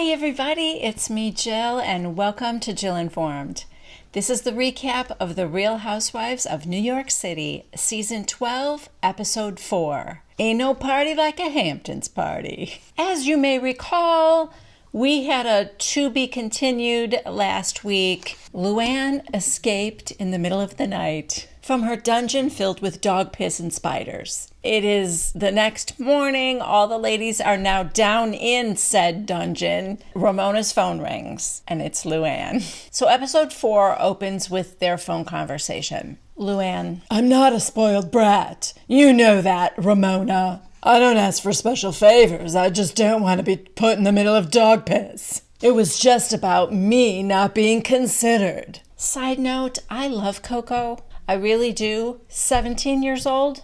Hi everybody, it's me Jill and welcome to Jill Informed. This is the recap of The Real Housewives of New York City, Season 12, Episode 4. Ain't no party like a Hamptons party. As you may recall, we had a to be continued last week. Luann escaped in the middle of the night from her dungeon filled with dog piss and spiders. It is the next morning. All the ladies are now down in said dungeon. Ramona's phone rings, and it's Luann. So episode 4 opens with their phone conversation. Luann: I'm not a spoiled brat. You know that, Ramona. I don't ask for special favors. I just don't want to be put in the middle of dog piss. It was just about me not being considered. Side note, I love Coco. I really do. 17 years old.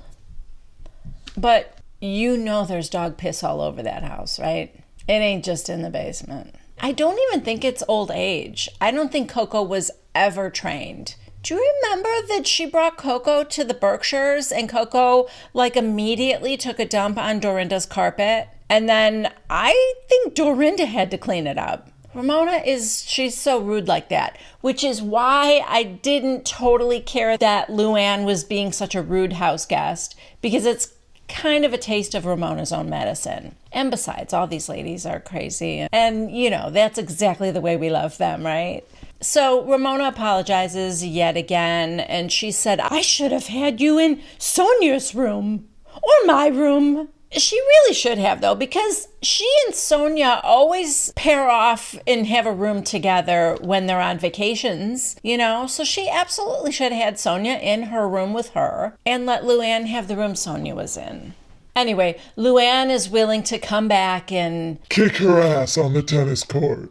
But you know there's dog piss all over that house, right? It ain't just in the basement. I don't even think it's old age. I don't think Coco was ever trained. Do you remember that she brought Coco to the Berkshires and Coco immediately took a dump on Dorinda's carpet? And then I think Dorinda had to clean it up. Ramona she's so rude like that, which is why I didn't totally care that Luann was being such a rude house guest, because it's kind of a taste of Ramona's own medicine. And besides, all these ladies are crazy. And, that's exactly the way we love them, right? So Ramona apologizes yet again, and she said, I should have had you in Sonia's room or my room. She really should have, though, because she and Sonia always pair off and have a room together when they're on vacations, So she absolutely should have had Sonia in her room with her and let Luann have the room Sonia was in. Anyway, Luann is willing to come back and kick her ass on the tennis court.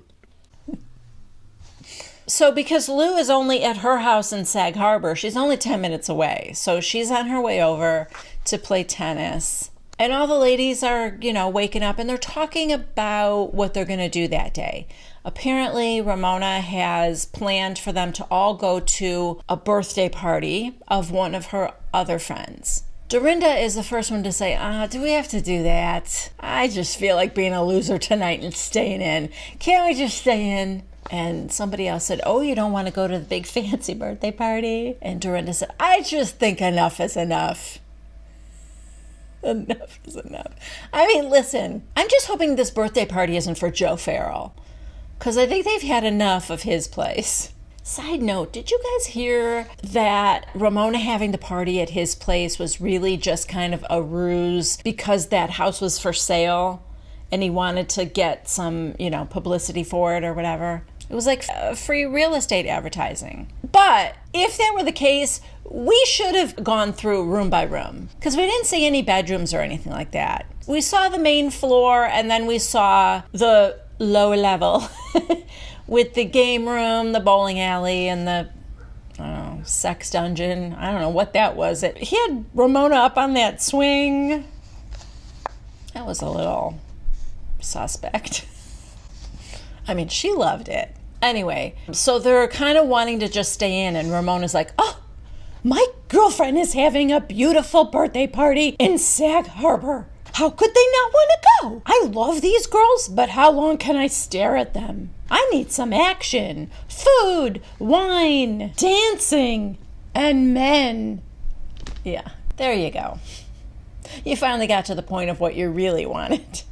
So because Lou is only at her house in Sag Harbor, she's only 10 minutes away. So she's on her way over to play tennis. And all the ladies are, waking up and they're talking about what they're going to do that day. Apparently, Ramona has planned for them to all go to a birthday party of one of her other friends. Dorinda is the first one to say, do we have to do that? I just feel like being a loser tonight and staying in. Can't we just stay in? And somebody else said, you don't want to go to the big fancy birthday party? And Dorinda said, I just think enough is enough. Enough is enough. I mean, listen, I'm just hoping this birthday party isn't for Joe Farrell, because I think they've had enough of his place. Side note, did you guys hear that Ramona having the party at his place was really just kind of a ruse because that house was for sale and he wanted to get some, publicity for it or whatever? It was like free real estate advertising. But if that were the case, we should have gone through room by room, because we didn't see any bedrooms or anything like that. We saw the main floor, and then we saw the lower level with the game room, the bowling alley, and the sex dungeon. I don't know what that was. He had Ramona up on that swing. That was a little suspect. I mean, she loved it. Anyway, so they're kind of wanting to just stay in, and Ramona's like, my girlfriend is having a beautiful birthday party in Sag Harbor. How could they not want to go? I love these girls, but how long can I stare at them? I need some action, food, wine, dancing, and men. Yeah, there you go. You finally got to the point of what you really wanted.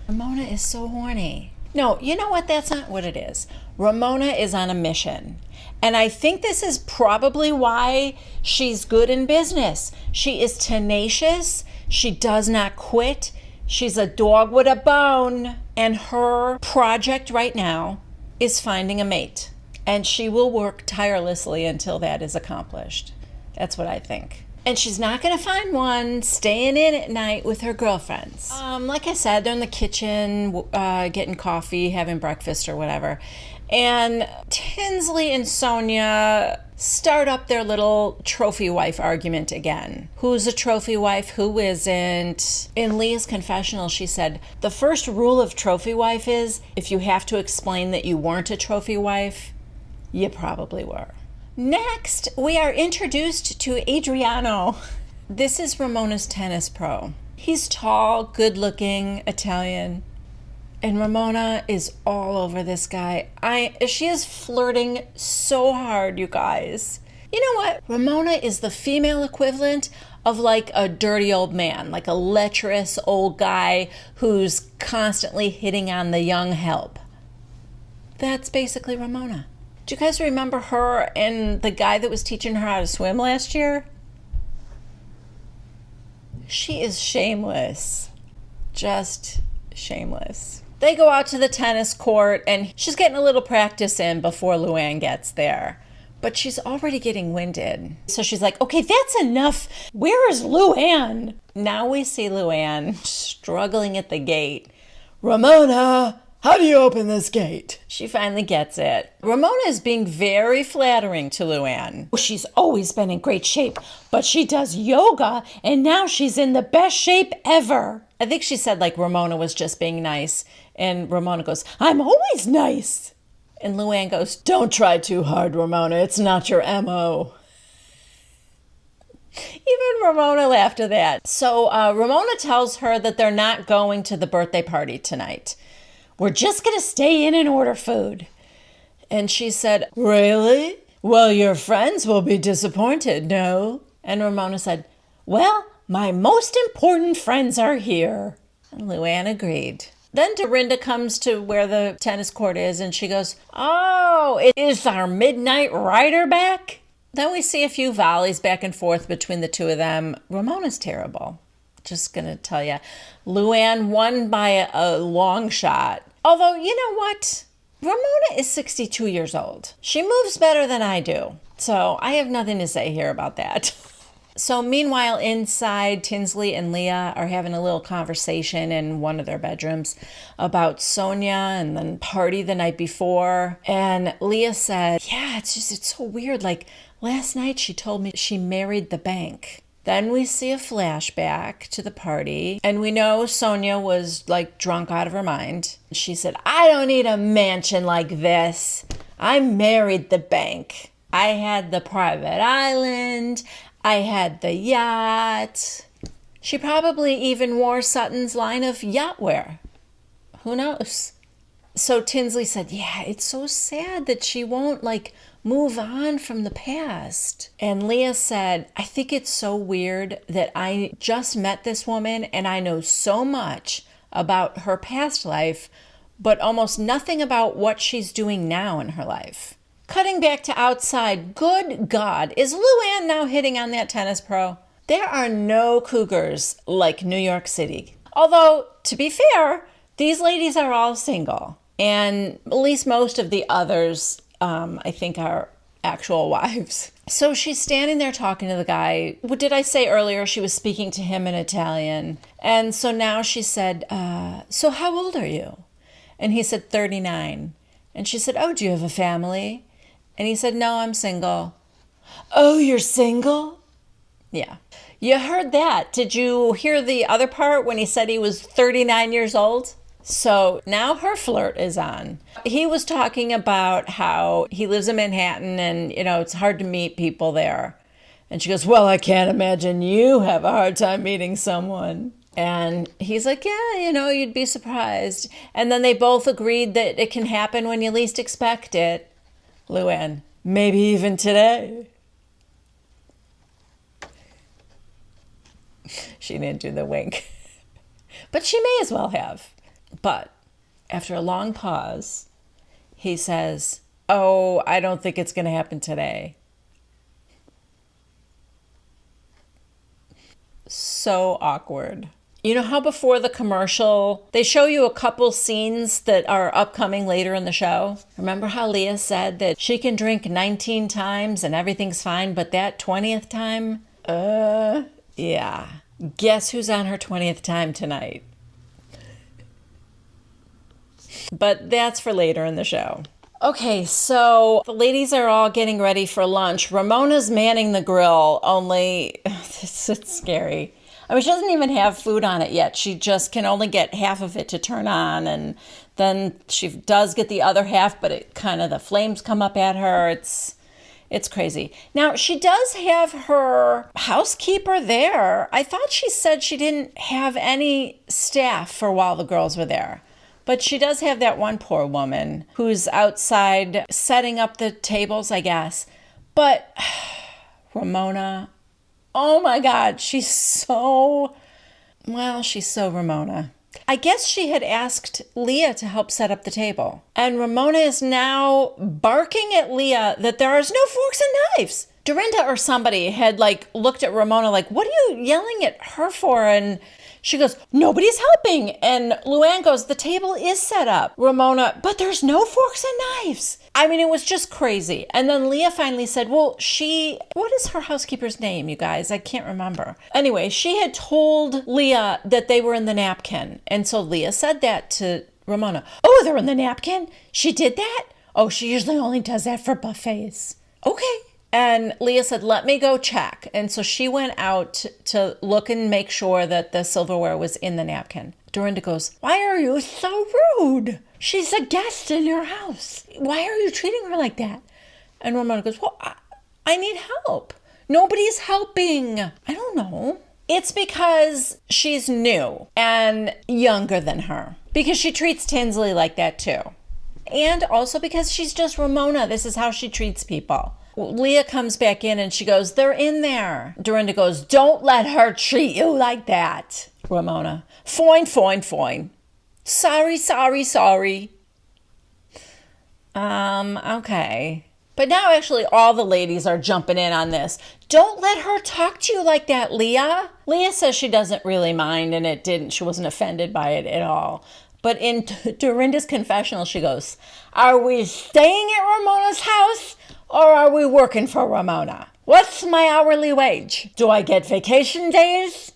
Ramona is so horny. No, you know what? That's not what it is. Ramona is on a mission. And I think this is probably why she's good in business. She is tenacious. She does not quit. She's a dog with a bone. And her project right now is finding a mate. And she will work tirelessly until that is accomplished. That's what I think. And she's not going to find one staying in at night with her girlfriends. Like I said, they're in the kitchen getting coffee, having breakfast or whatever. And Tinsley and Sonia start up their little trophy wife argument again. Who's a trophy wife? Who isn't? In Leah's confessional, she said, the first rule of trophy wife is if you have to explain that you weren't a trophy wife, you probably were. Next, we are introduced to Adriano. This is Ramona's tennis pro. He's tall, good-looking, Italian. And Ramona is all over this guy. She is flirting so hard, you guys. You know what? Ramona is the female equivalent of like a dirty old man, like a lecherous old guy who's constantly hitting on the young help. That's basically Ramona. Do you guys remember her and the guy that was teaching her how to swim last year? She is shameless. Just shameless. They go out to the tennis court and she's getting a little practice in before Luann gets there. But she's already getting winded. So she's like, okay, that's enough. Where is Luann? Now we see Luann struggling at the gate. Ramona, how do you open this gate? She finally gets it. Ramona is being very flattering to Luann. She's always been in great shape, but she does yoga and now she's in the best shape ever. I think she said like Ramona was just being nice. And Ramona goes, I'm always nice. And Luann goes, don't try too hard, Ramona. It's not your MO. Even Ramona laughed at that. So Ramona tells her that they're not going to the birthday party tonight. We're just going to stay in and order food. And she said, really? Well, your friends will be disappointed, no? And Ramona said, well, my most important friends are here. And Luann agreed. Then Dorinda comes to where the tennis court is and she goes, oh, is our midnight rider back? Then we see a few volleys back and forth between the two of them. Ramona's terrible. Just going to tell you. Luann won by a long shot. Although, you know what? Ramona is 62 years old. She moves better than I do. So I have nothing to say here about that. So meanwhile, inside, Tinsley and Leah are having a little conversation in one of their bedrooms about Sonia and the party the night before. And Leah said, yeah, it's so weird. Like last night she told me she married the bank. Then we see a flashback to the party. And we know Sonia was like drunk out of her mind. She said, I don't need a mansion like this. I married the bank. I had the private island. I had the yacht. She probably even wore Sutton's line of yacht wear. Who knows? So Tinsley said, yeah, it's so sad that she won't move on from the past. And Leah said, I think it's so weird that I just met this woman and I know so much about her past life, but almost nothing about what she's doing now in her life. Cutting back to outside, good God, is Luann now hitting on that tennis pro? There are no cougars like New York City. Although, to be fair, these ladies are all single. And at least most of the others, I think, are actual wives. So she's standing there talking to the guy. What did I say earlier? She was speaking to him in Italian. And so now she said, so how old are you? And he said, 39. And she said, oh, do you have a family? And he said, no, I'm single. Oh, you're single? Yeah. You heard that. Did you hear the other part when he said he was 39 years old? So now her flirt is on. He was talking about how he lives in Manhattan and, it's hard to meet people there. And she goes, well, I can't imagine you have a hard time meeting someone. And he's like, yeah, you'd be surprised. And then they both agreed that it can happen when you least expect it. Luann, maybe even today. She didn't do the wink. But she may as well have. But after a long pause, he says, oh, I don't think it's going to happen today. So awkward. You know how before the commercial, they show you a couple scenes that are upcoming later in the show? Remember how Leah said that she can drink 19 times and everything's fine, but that 20th time? Yeah. Guess who's on her 20th time tonight? But that's for later in the show. Okay, so the ladies are all getting ready for lunch. Ramona's manning the grill, only it's scary. I mean, she doesn't even have food on it yet. She just can only get half of it to turn on. And then she does get the other half, but it kind of, the flames come up at her. It's crazy. Now, she does have her housekeeper there. I thought she said she didn't have any staff for while the girls were there. But she does have that one poor woman who's outside setting up the tables, I guess. But Ramona, oh my God, she's so Ramona. I guess she had asked Leah to help set up the table. And Ramona is now barking at Leah that there is no forks and knives. Dorinda or somebody had looked at Ramona like, what are you yelling at her for? And she goes, nobody's helping. And Luann goes, the table is set up. Ramona, but there's no forks and knives. I mean, it was just crazy. And then Leah finally said, well, what is her housekeeper's name, you guys? I can't remember. Anyway, she had told Leah that they were in the napkin. And so Leah said that to Ramona. Oh, they're in the napkin? She did that? Oh, she usually only does that for buffets. Okay. And Leah said, let me go check. And so she went out to look and make sure that the silverware was in the napkin. Dorinda goes, why are you so rude? She's a guest in your house. Why are you treating her like that? And Ramona goes, well, I need help. Nobody's helping. I don't know. It's because she's new and younger than her. Because she treats Tinsley like that too. And also because she's just Ramona. This is how she treats people. Leah comes back in and she goes, they're in there. Dorinda goes, don't let her treat you like that. Ramona, fine. Sorry. Okay. But now actually all the ladies are jumping in on this. Don't let her talk to you like that, Leah. Leah says she doesn't really mind and she wasn't offended by it at all. But in Dorinda's confessional, she goes, are we staying at Ramona's house? Or are we working for Ramona? What's my hourly wage? Do I get vacation days?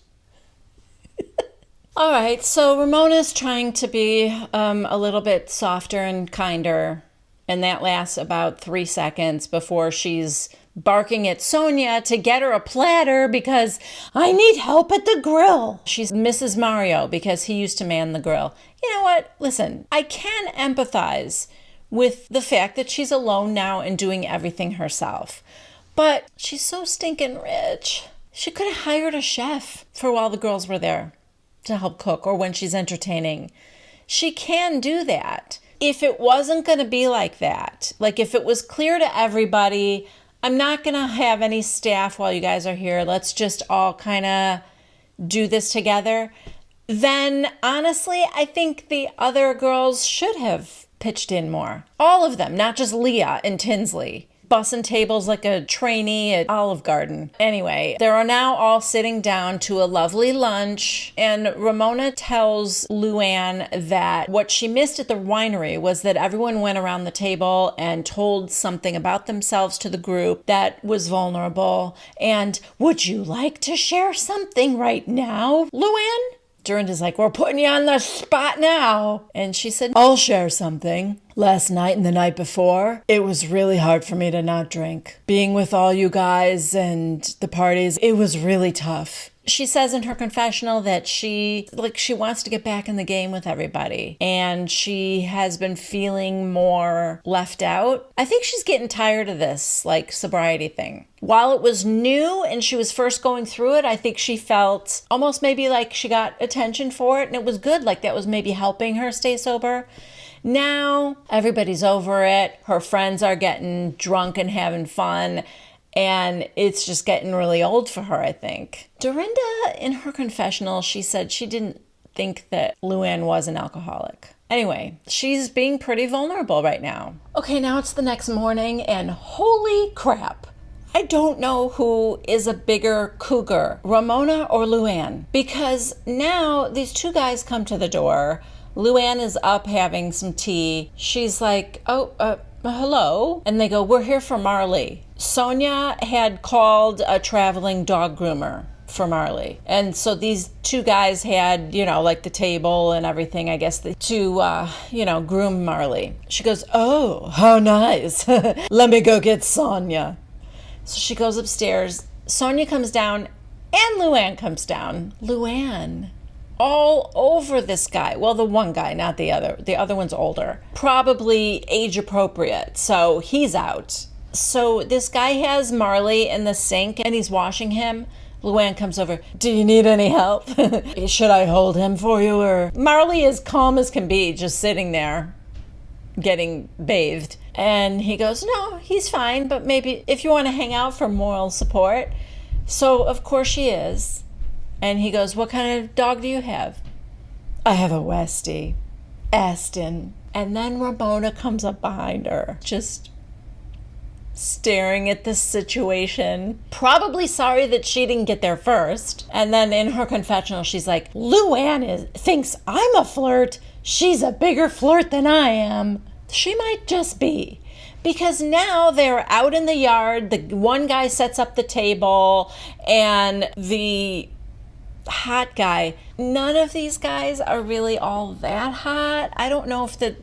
All right, so Ramona's trying to be a little bit softer and kinder, and that lasts about 3 seconds before she's barking at Sonia to get her a platter because I need help at the grill. She's Mrs. Mario because he used to man the grill. You know what? Listen, I can empathize with the fact that she's alone now and doing everything herself. But she's so stinking rich. She could have hired a chef for while the girls were there to help cook or when she's entertaining. She can do that. If it wasn't going to be like that, like if it was clear to everybody, I'm not going to have any staff while you guys are here, let's just all kind of do this together, then honestly, I think the other girls should have pitched in more. All of them, not just Leah and Tinsley. Bussing tables like a trainee at Olive Garden. Anyway, they are now all sitting down to a lovely lunch, and Ramona tells Luann that what she missed at the winery was that everyone went around the table and told something about themselves to the group that was vulnerable. And would you like to share something right now, Luann? Dorinda's like, we're putting you on the spot now. And she said, I'll share something. Last night and the night before, it was really hard for me to not drink. Being with all you guys and the parties, it was really tough. She says in her confessional that she wants to get back in the game with everybody. And she has been feeling more left out. I think she's getting tired of this, sobriety thing. While it was new and she was first going through it, I think she felt almost maybe like she got attention for it. And it was good, like that was maybe helping her stay sober. Now, everybody's over it. Her friends are getting drunk and having fun. And it's just getting really old for her, I think. Dorinda, in her confessional, she said she didn't think that Luann was an alcoholic. Anyway, she's being pretty vulnerable right now. Okay, now it's the next morning, and holy crap. I don't know who is a bigger cougar, Ramona or Luann. Because now these two guys come to the door. Luann is up having some tea. She's like, hello. And they go, we're here for Marley. Sonia had called a traveling dog groomer for Marley. And so these two guys had, the table and everything, I guess, to groom Marley. She goes, oh, how nice. Let me go get Sonia. So she goes upstairs. Sonia comes down and Luann comes down. Luann. All over this guy. Well, the one guy, not the other. The other one's older. Probably age appropriate. So he's out. So this guy has Marley in the sink and he's washing him. Luann comes over. Do you need any help? Should I hold him for you? Or Marley is calm as can be, just sitting there getting bathed. And he goes, no, he's fine, but maybe if you want to hang out for moral support. So, of course she is. And he goes, what kind of dog do you have? I have a Westie. Aston. And then Ramona comes up behind her, just staring at this situation, probably sorry that she didn't get there first. And then in her confessional, she's like, Luann thinks I'm a flirt. She's a bigger flirt than I am. She might just be. Because now they're out in the yard. The one guy sets up the table, and the hot guy, none of these guys are really all that hot. I don't know if the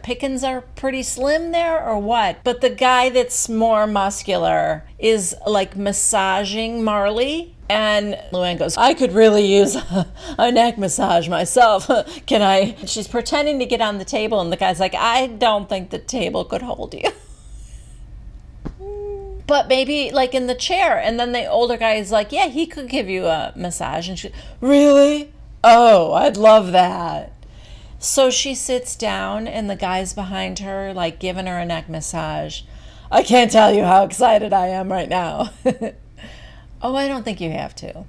pickings are pretty slim there or what, but the guy that's more muscular is like massaging Marley, and Luann goes, I could really use a neck massage myself. Can I? She's pretending to get on the table, and the guy's like, I don't think the table could hold you. But maybe like in the chair. And then the older guy is like, yeah, he could give you a massage. And she, really? Oh, I'd love that. So she sits down and the guy's behind her, like giving her a neck massage. I can't tell you how excited I am right now. Oh, I don't think you have to.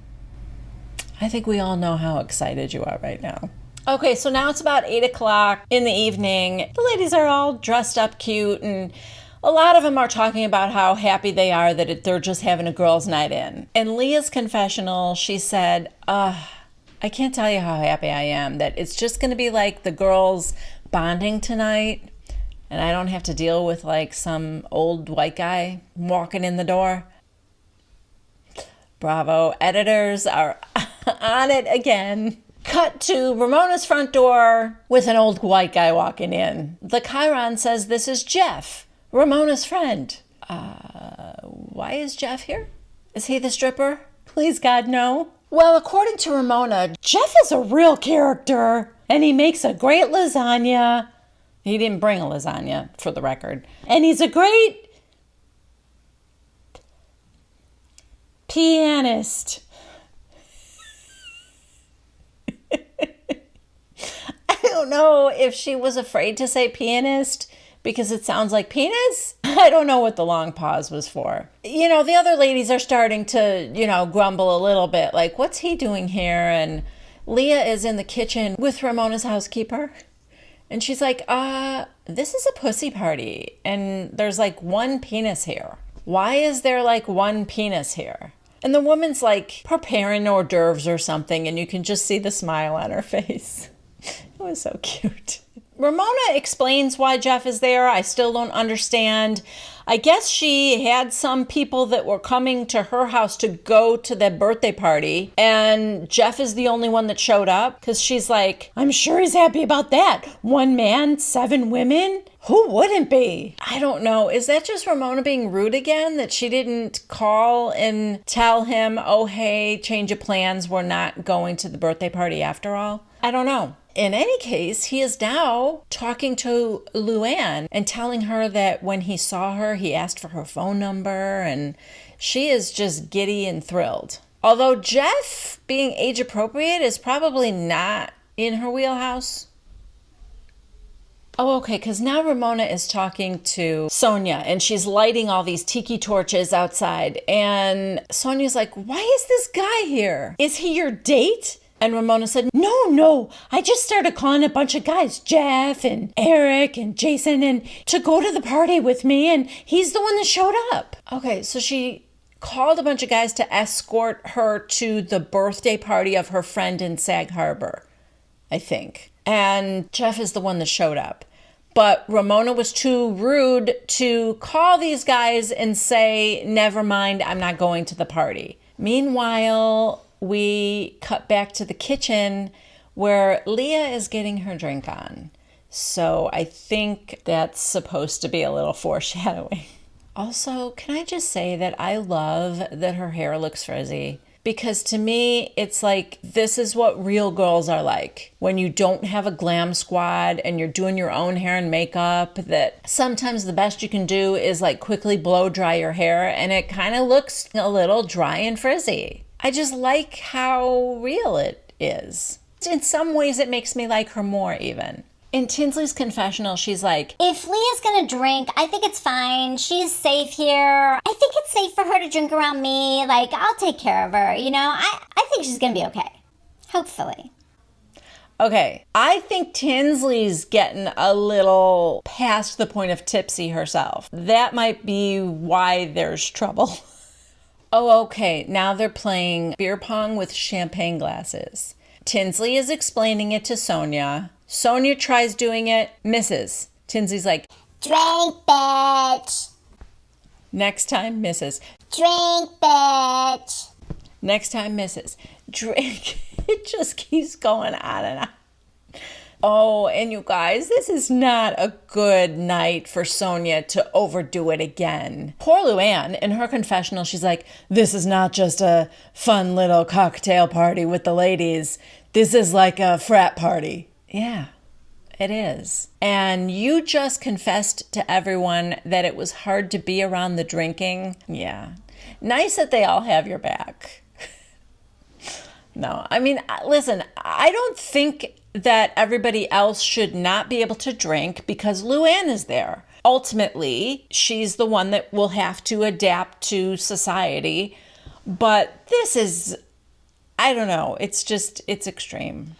I think we all know how excited you are right now. Okay, so now it's about 8 o'clock in the evening. The ladies are all dressed up cute, and a lot of them are talking about how happy they are that they're just having a girls' night in. In Leah's confessional, she said, I can't tell you how happy I am that it's just going to be like the girls bonding tonight, and I don't have to deal with like some old white guy walking in the door. Bravo. Editors are on it again. Cut to Ramona's front door with an old white guy walking in. The Chiron says this is Jeff, Ramona's friend. Why is Jeff here? Is he the stripper? Please, God, no. Well, according to Ramona, Jeff is a real character, and he makes a great lasagna. He didn't bring a lasagna, for the record. And he's a great pianist. I don't know if she was afraid to say pianist because it sounds like penis. I don't know what the long pause was for. You know, the other ladies are starting to, grumble a little bit. Like, what's he doing here? And Leah is in the kitchen with Ramona's housekeeper. And she's like, this is a pussy party. And there's like one penis here. Why is there like one penis here? And the woman's like preparing hors d'oeuvres or something. And you can just see the smile on her face. It was so cute. Ramona explains why Jeff is there. I still don't understand. I guess she had some people that were coming to her house to go to the birthday party, and Jeff is the only one that showed up because she's like, I'm sure he's happy about that. 1 man, 7 women? Who wouldn't be? I don't know. Is that just Ramona being rude again? That she didn't call and tell him, oh, hey, change of plans. We're not going to the birthday party after all? I don't know. In any case, he is now talking to Luann and telling her that when he saw her, he asked for her phone number, and she is just giddy and thrilled. Although Jeff, being age appropriate, is probably not in her wheelhouse. Oh, okay, because now Ramona is talking to Sonia, and she's lighting all these tiki torches outside, and Sonia's like, why is this guy here? Is he your date? And Ramona said, no, I just started calling a bunch of guys, Jeff and Eric and Jason, and to go to the party with me, and he's the one that showed up. Okay, so she called a bunch of guys to escort her to the birthday party of her friend in Sag Harbor, I think. And Jeff is the one that showed up. But Ramona was too rude to call these guys and say, never mind, I'm not going to the party. Meanwhile, we cut back to the kitchen where Leah is getting her drink on. So I think that's supposed to be a little foreshadowing. Also, can I just say that I love that her hair looks frizzy? Because to me, it's like, this is what real girls are like. When you don't have a glam squad and you're doing your own hair and makeup, that sometimes the best you can do is like quickly blow dry your hair and it kind of looks a little dry and frizzy. I just like how real it is. In some ways, it makes me like her more even. In Tinsley's confessional, she's like, if Leah's gonna drink, I think it's fine. She's safe here. I think it's safe for her to drink around me. Like, I'll take care of her, you know? I think she's gonna be okay. Hopefully. okay, I think Tinsley's getting a little past the point of tipsy herself. That might be why there's trouble. Oh, okay, now they're playing beer pong with champagne glasses. Tinsley is explaining it to Sonia. Sonia tries doing it, misses. Tinsley's like, Drink, bitch. next time, misses. Drink, bitch. Next time, misses. Drink. It just keeps going on and on. Oh, and you guys, this is not a good night for Sonia to overdo it again. Poor Luann, in her confessional, she's like, this is not just a fun little cocktail party with the ladies. This is like a frat party. Yeah, it is. And you just confessed to everyone that it was hard to be around the drinking. Yeah. Nice that they all have your back. No, I mean, listen, I don't think that everybody else should not be able to drink because Luann is there. Ultimately, she's the one that will have to adapt to society. But this is, I don't know, it's extreme.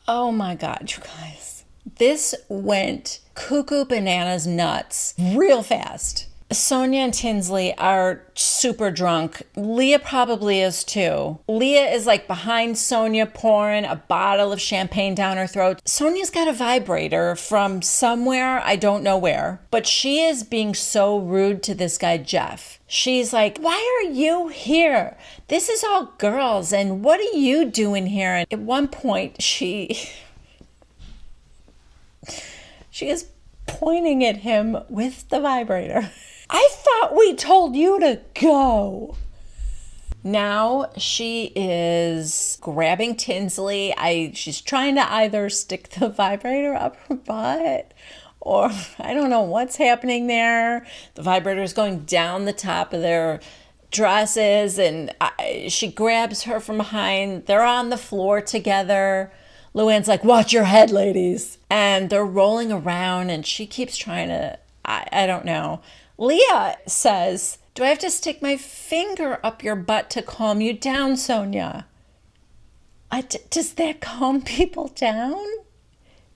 Oh my God, you guys. This went cuckoo bananas nuts real fast. Sonia and Tinsley are super drunk. Leah probably is too. Leah is like behind Sonia pouring a bottle of champagne down her throat. Sonia's got a vibrator from somewhere, I don't know where, but she is being so rude to this guy, Jeff. She's like, why are you here? This is all girls, and what are you doing here? And at one point, she is pointing at him with the vibrator. I thought we told you to go. Now she is grabbing Tinsley. She's trying to either stick the vibrator up her butt or I don't know what's happening there. The vibrator is going down the top of their dresses and she grabs her from behind. They're on the floor together. Luann's like, watch your head, ladies. And they're rolling around and she keeps trying to, I don't know. Leah says, do I have to stick my finger up your butt to calm you down, Sonia? Does that calm people down?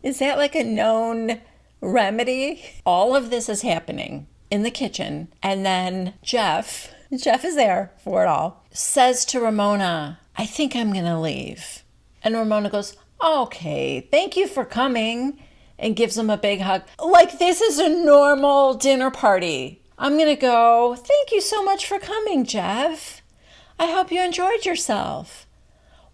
Is that like a known remedy? All of this is happening in the kitchen. And then Jeff is there for it all, says to Ramona, I think I'm going to leave. And Ramona goes, okay, thank you for coming. And gives him a big hug. Like this is a normal dinner party. I'm going to go. Thank you so much for coming, Jeff. I hope you enjoyed yourself.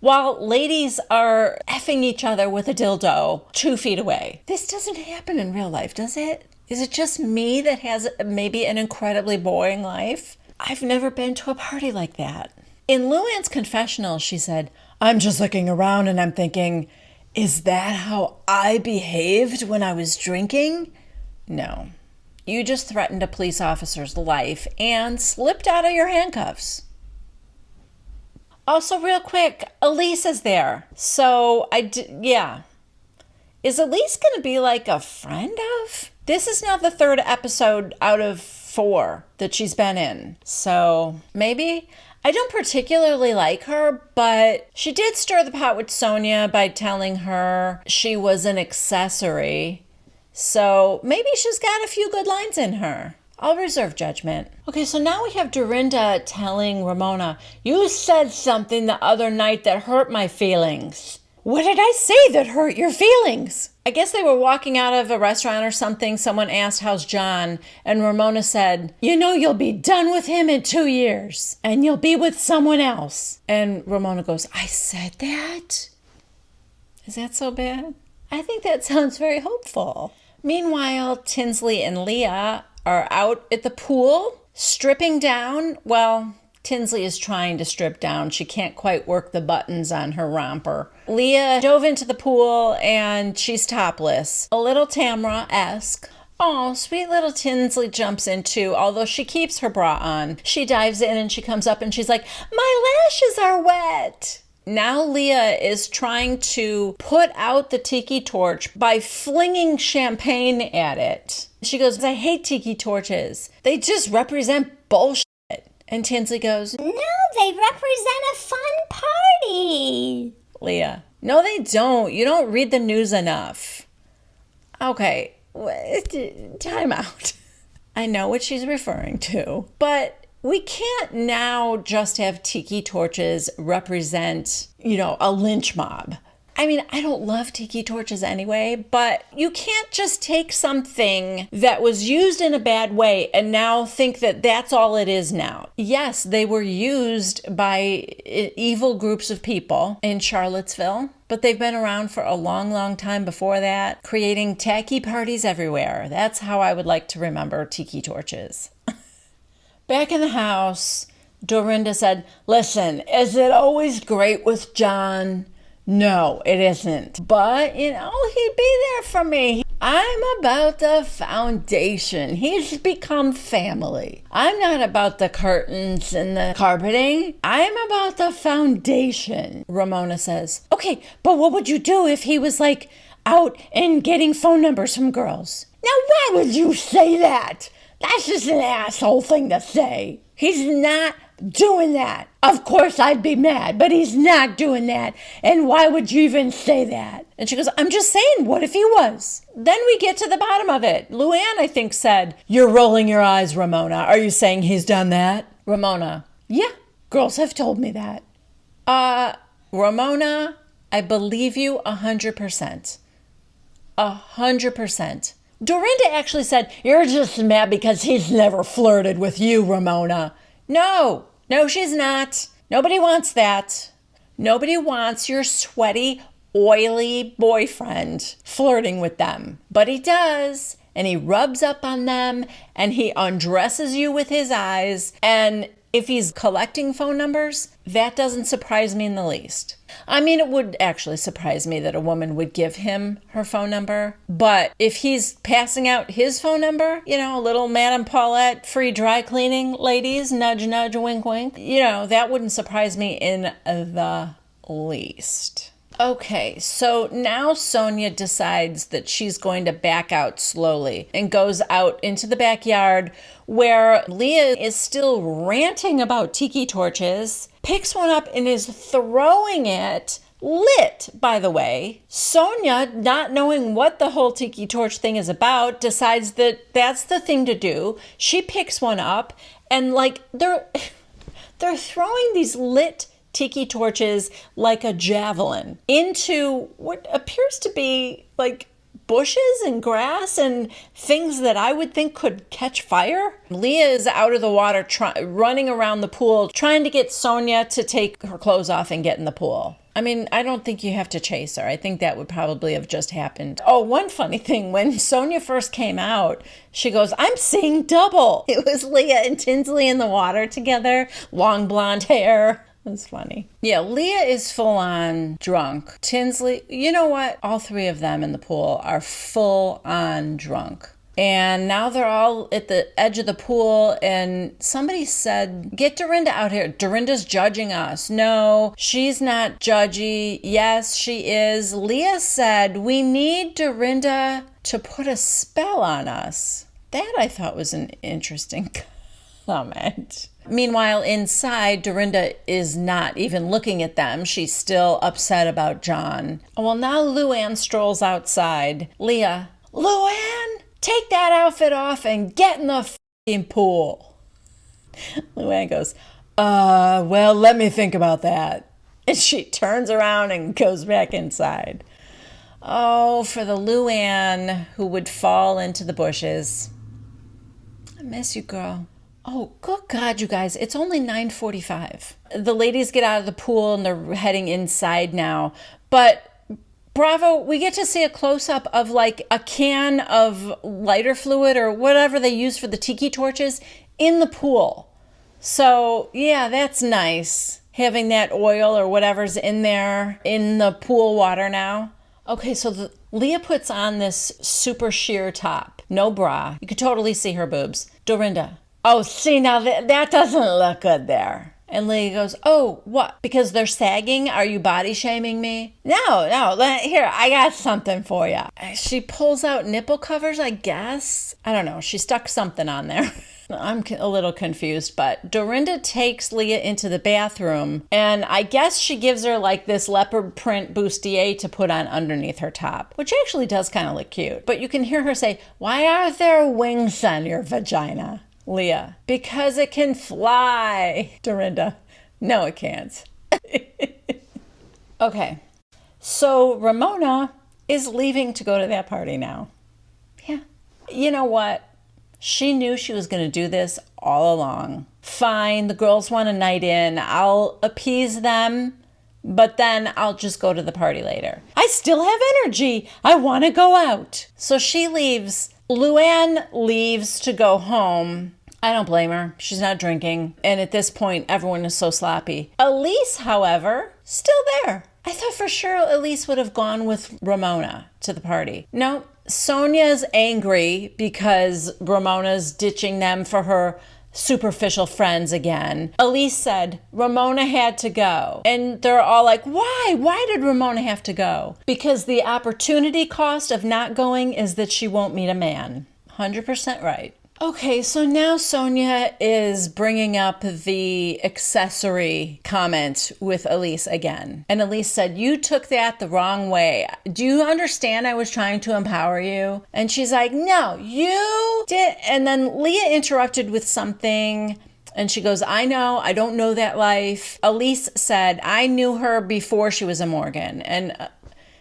While ladies are effing each other with a dildo 2 feet away. This doesn't happen in real life, does it? Is it just me that has maybe an incredibly boring life? I've never been to a party like that. In Luann's confessional, she said, I'm just looking around and I'm thinking, is that how I behaved when I was drinking? No. You just threatened a police officer's life and slipped out of your handcuffs. Also, real quick, Elise is there. So, yeah. Is Elise going to be like a friend of? This is now the 3rd episode out of 4 that she's been in. So, maybe? I don't particularly like her, but she did stir the pot with Sonia by telling her she was an accessory. So maybe she's got a few good lines in her. I'll reserve judgment. Okay, so now we have Dorinda telling Ramona, you said something the other night that hurt my feelings. What did I say that hurt your feelings? I guess they were walking out of a restaurant or something. Someone asked, how's John? And Ramona said, you know, you'll be done with him in 2 years and you'll be with someone else. And Ramona goes, I said that? Is that so bad? I think that sounds very hopeful. Meanwhile, Tinsley and Leah are out at the pool, stripping down. Well, Tinsley is trying to strip down. She can't quite work the buttons on her romper. Leah dove into the pool and she's topless. A little Tamra-esque. Oh, sweet little Tinsley jumps in too, although she keeps her bra on. She dives in and she comes up and she's like, my lashes are wet. Now Leah is trying to put out the tiki torch by flinging champagne at it. She goes, I hate tiki torches. They just represent bullshit. And Tinsley goes, No, they represent a fun party. Leah, no, they don't. You don't read the news enough. Okay, time out. I know what she's referring to, but we can't now just have tiki torches represent, a lynch mob. I mean, I don't love tiki torches anyway, but you can't just take something that was used in a bad way and now think that that's all it is now. Yes, they were used by evil groups of people in Charlottesville, but they've been around for a long, long time before that, creating tacky parties everywhere. That's how I would like to remember tiki torches. Back in the house, Dorinda said, listen, is it always great with John? No, it isn't. But, he'd be there for me. I'm about the foundation. He's become family. I'm not about the curtains and the carpeting. I'm about the foundation, Ramona says. Okay, but what would you do if he was out and getting phone numbers from girls? Now, why would you say that? That's just an asshole thing to say. He's not doing that. Of course I'd be mad, but he's not doing that. And why would you even say that? And she goes, I'm just saying, what if he was? Then we get to the bottom of it. Luann, I think, said, you're rolling your eyes, Ramona. Are you saying he's done that? Ramona, yeah, girls have told me that. Ramona, I believe you 100%. 100%. Dorinda actually said, you're just mad because he's never flirted with you, Ramona. No, she's not. Nobody wants that. Nobody wants your sweaty, oily boyfriend flirting with them. But he does, and he rubs up on them, and he undresses you with his eyes, and if he's collecting phone numbers, that doesn't surprise me in the least. I mean, it would actually surprise me that a woman would give him her phone number. But if he's passing out his phone number, a little Madame Paulette free dry cleaning, ladies, nudge, nudge, wink, wink, that wouldn't surprise me in the least. Okay, so now Sonia decides that she's going to back out slowly and goes out into the backyard where Leah is still ranting about tiki torches, picks one up and is throwing it, lit, by the way. Sonia, not knowing what the whole tiki torch thing is about, decides that that's the thing to do. She picks one up and they're throwing these lit tiki torches like a javelin into what appears to be bushes and grass and things that I would think could catch fire. Leah is out of the water running around the pool trying to get Sonia to take her clothes off and get in the pool. I mean, I don't think you have to chase her. I think that would probably have just happened. Oh, one funny thing, when Sonia first came out, she goes, I'm seeing double. It was Leah and Tinsley in the water together, long blonde hair. That's funny. Yeah, Leah is full on drunk. Tinsley, you know what? All three of them in the pool are full on drunk. And now they're all at the edge of the pool and somebody said, get Dorinda out here. Dorinda's judging us. No, she's not judgy. Yes, she is. Leah said, we need Dorinda to put a spell on us. That I thought was an interesting comment. Meanwhile, inside, Dorinda is not even looking at them. She's still upset about John. Well, now Luann strolls outside. Leah, Luann, take that outfit off and get in the f***ing pool. Luann goes, well, let me think about that. And she turns around and goes back inside. Oh, for the Luann who would fall into the bushes. I miss you, girl. Oh, good God, you guys. It's only 9:45. The ladies get out of the pool and they're heading inside now. But bravo, we get to see a close-up of a can of lighter fluid or whatever they use for the tiki torches in the pool. So, yeah, that's nice. Having that oil or whatever's in there in the pool water now. Okay, so Leah puts on this super sheer top. no bra. You could totally see her boobs. Dorinda, oh, see, now that doesn't look good there. And Leah goes, oh, what? Because they're sagging? Are you body shaming me? No, here, I got something for you. She pulls out nipple covers, I guess. I don't know. She stuck something on there. I'm a little confused, but Dorinda takes Leah into the bathroom, and I guess she gives her like this leopard print bustier to put on underneath her top, which actually does kind of look cute. But you can hear her say, why are there wings on your vagina? Leah, because it can fly. Dorinda, no, it can't. Okay, so Ramona is leaving to go to that party now. Yeah. You know what? She knew she was going to do this all along. Fine, the girls want a night in. I'll appease them, but then I'll just go to the party later. I still have energy. I want to go out. So she leaves. Luann leaves to go home. I don't blame her. She's not drinking. And at this point, everyone is so sloppy. Elise, however, still there. I thought for sure Elise would have gone with Ramona to the party. No, Sonia's angry because Ramona's ditching them for her superficial friends again. Elise said Ramona had to go. And they're all like, why? Why did Ramona have to go? Because the opportunity cost of not going is that she won't meet a man. 100% right. Okay, so now Sonia is bringing up the accessory comment with Elise again. And Elise said, you took that the wrong way. Do you understand I was trying to empower you? And she's like, no, you did. And then Leah interrupted with something. And she goes, I know, I don't know that life. Elise said, I knew her before she was a Morgan. And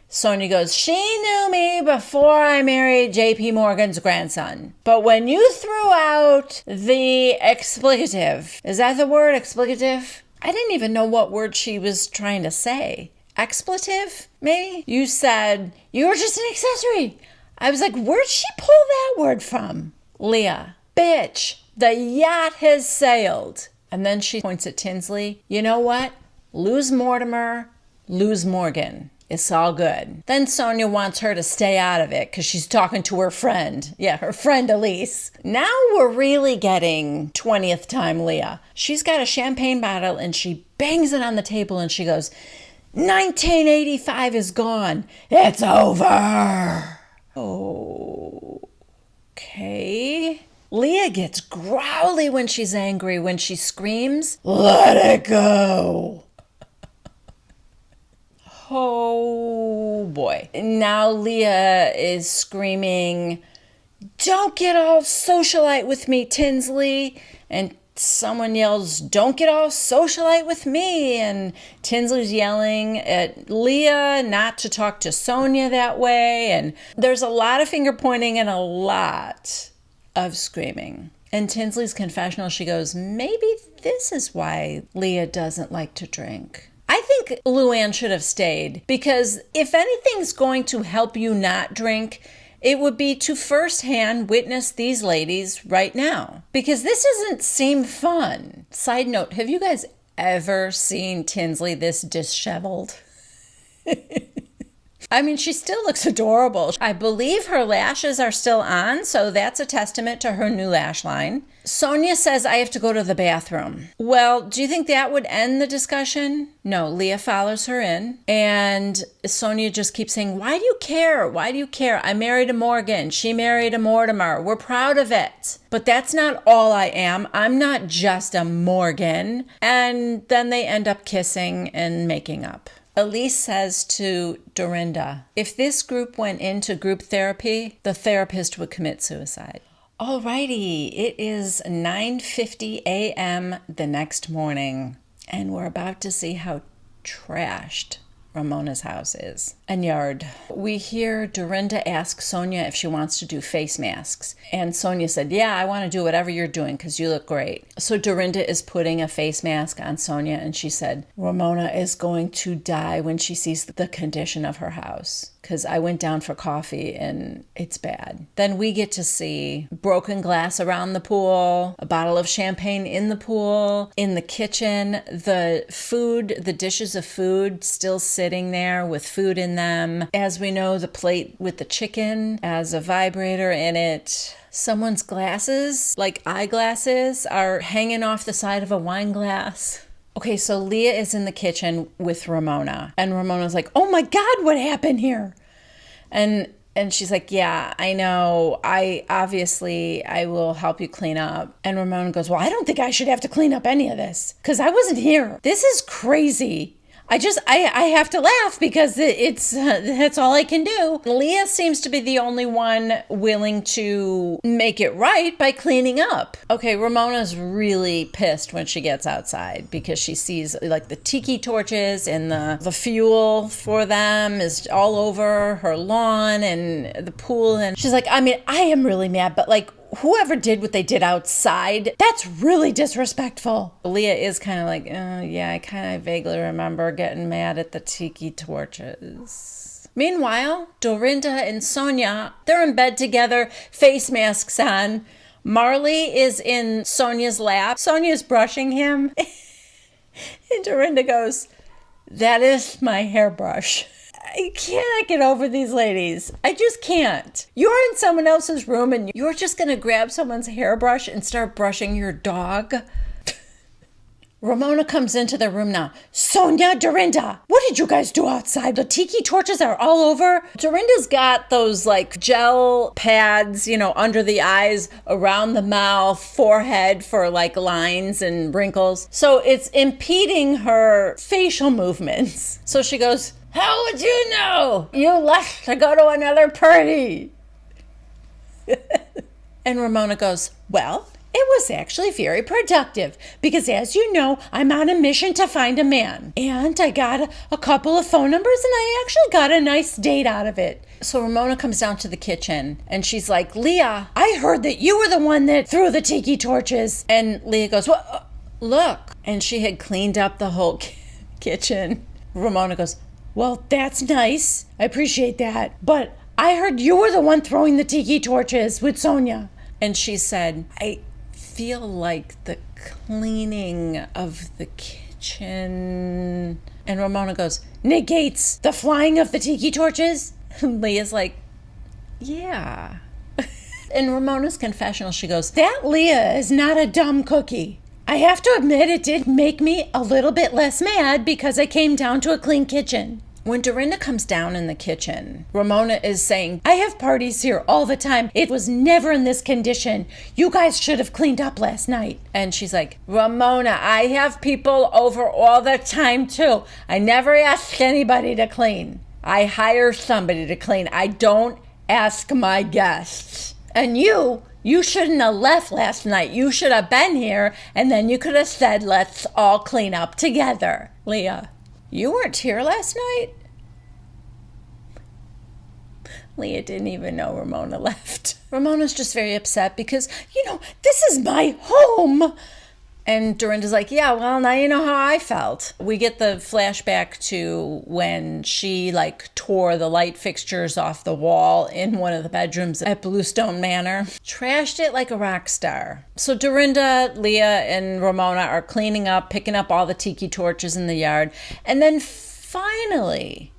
Sonia goes, she knew me before I married J.P. Morgan's grandson. But when you threw out the explicative, is that the word, explicative? I didn't even know what word she was trying to say. Expletive, maybe? You said, you were just an accessory. I was like, where'd she pull that word from? Leah, bitch, the yacht has sailed. And then she points at Tinsley. You know what? Lose Mortimer, lose Morgan. It's all good. Then Sonia wants her to stay out of it because she's talking to her friend. Yeah, her friend Elise. Now we're really getting 20th time Leah. She's got a champagne bottle and she bangs it on the table and she goes, 1985 is gone. It's over. Okay. Leah gets growly when she's angry. When she screams, let it go. Oh boy. Now Leah is screaming, don't get all socialite with me, Tinsley. And someone yells, don't get all socialite with me. And Tinsley's yelling at Leah not to talk to Sonia that way. And there's a lot of finger pointing and a lot of screaming. In Tinsley's confessional, she goes, maybe this is why Leah doesn't like to drink. I think Luann should have stayed because if anything's going to help you not drink, it would be to firsthand witness these ladies right now because this doesn't seem fun. Side note, have you guys ever seen Tinsley this disheveled? I mean, she still looks adorable. I believe her lashes are still on, so that's a testament to her new lash line. Sonia says, I have to go to the bathroom. Well, do you think that would end the discussion? No, Leah follows her in, and Sonia just keeps saying, why do you care? Why do you care? I married a Morgan. She married a Mortimer. We're proud of it. But that's not all I am. I'm not just a Morgan. And then they end up kissing and making up. Elise says to Dorinda, if this group went into group therapy, the therapist would commit suicide. Alrighty, it is 9:50 a.m. the next morning, and we're about to see how trashed Ramona's house is and yard. We hear Dorinda ask Sonia if she wants to do face masks. And Sonia said, yeah, I want to do whatever you're doing because you look great. So Dorinda is putting a face mask on Sonia and she said, Ramona is going to die when she sees the condition of her house because I went down for coffee and it's bad. Then we get to see broken glass around the pool, a bottle of champagne in the pool, in the kitchen, the dishes of food still sitting sitting there with food in them. As we know, the plate with the chicken has a vibrator in it. Someone's glasses, like eyeglasses, are hanging off the side of a wine glass. Okay, so Leah is in the kitchen with Ramona, and Ramona's like, oh my God, what happened here? And she's like, yeah, I know. I will help you clean up. And Ramona goes, well, I don't think I should have to clean up any of this because I wasn't here. This is crazy. I have to laugh because that's all I can do. Leah seems to be the only one willing to make it right by cleaning up. Okay, Ramona's really pissed when she gets outside because she sees like the tiki torches and the fuel for them is all over her lawn and the pool. And she's like, I mean, I am really mad, but like, whoever did what they did outside, that's really disrespectful. Leah is kind of like, yeah, I kind of vaguely remember getting mad at the tiki torches. Meanwhile, Dorinda and Sonia, they're in bed together, face masks on. Marley is in Sonia's lap. Sonia's brushing him. And Dorinda goes, that is my hairbrush. I cannot get over these ladies. I just can't. You're in someone else's room and you're just going to grab someone's hairbrush and start brushing your dog. Ramona comes into the room now. Sonia, Dorinda, what did you guys do outside? The tiki torches are all over. Dorinda's got those like gel pads, under the eyes, around the mouth, forehead for like lines and wrinkles. So it's impeding her facial movements. So she goes, how would you know? You left to go to another party. And Ramona goes, well, it was actually very productive because as you know, I'm on a mission to find a man. And I got a couple of phone numbers and I actually got a nice date out of it. So Ramona comes down to the kitchen and she's like, Leah, I heard that you were the one that threw the tiki torches. And Leah goes, well, look. And she had cleaned up the whole kitchen. Ramona goes, well, that's nice. I appreciate that. But I heard you were the one throwing the tiki torches with Sonia. And she said, I feel like the cleaning of the kitchen. And Ramona goes, negates the flying of the tiki torches? And Leah's like, yeah. In Ramona's confessional, she goes, that Leah is not a dumb cookie. I have to admit it did make me a little bit less mad because I came down to a clean kitchen. When Dorinda comes down in the kitchen, Ramona is saying, I have parties here all the time. It was never in this condition. You guys should have cleaned up last night. And she's like, Ramona, I have people over all the time too. I never ask anybody to clean. I hire somebody to clean. I don't ask my guests. And you shouldn't have left last night. You should have been here and then you could have said, let's all clean up together. Leah, you weren't here last night? Leah didn't even know Ramona left. Ramona's just very upset because, this is my home. And Dorinda's like, yeah, well, now you know how I felt. We get the flashback to when she tore the light fixtures off the wall in one of the bedrooms at Bluestone Manor. Trashed it like a rock star. So Dorinda, Leah, and Ramona are cleaning up, picking up all the tiki torches in the yard. And then finally,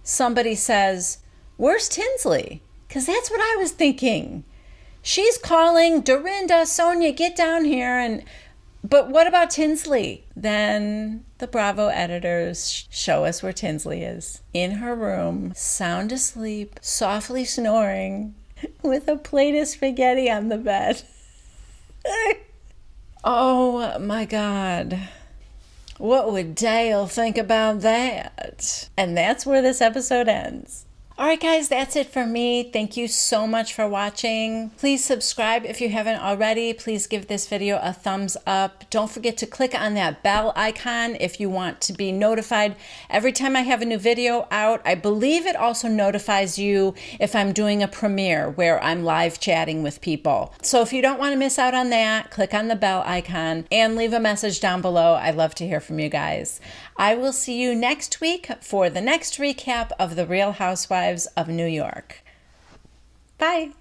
somebody says, where's Tinsley? Because that's what I was thinking. She's calling, Dorinda, Sonia, get down here. But what about Tinsley? Then the Bravo editors show us where Tinsley is. In her room, sound asleep, softly snoring, with a plate of spaghetti on the bed. Oh my God. What would Dale think about that? And that's where this episode ends. All right, guys, that's it for me. Thank you so much for watching. Please subscribe if you haven't already. Please give this video a thumbs up. Don't forget to click on that bell icon if you want to be notified every time I have a new video out. I believe it also notifies you if I'm doing a premiere where I'm live chatting with people. So if you don't want to miss out on that, click on the bell icon and leave a message down below. I'd love to hear from you guys. I will see you next week for the next recap of The Real Housewives of New York. Bye.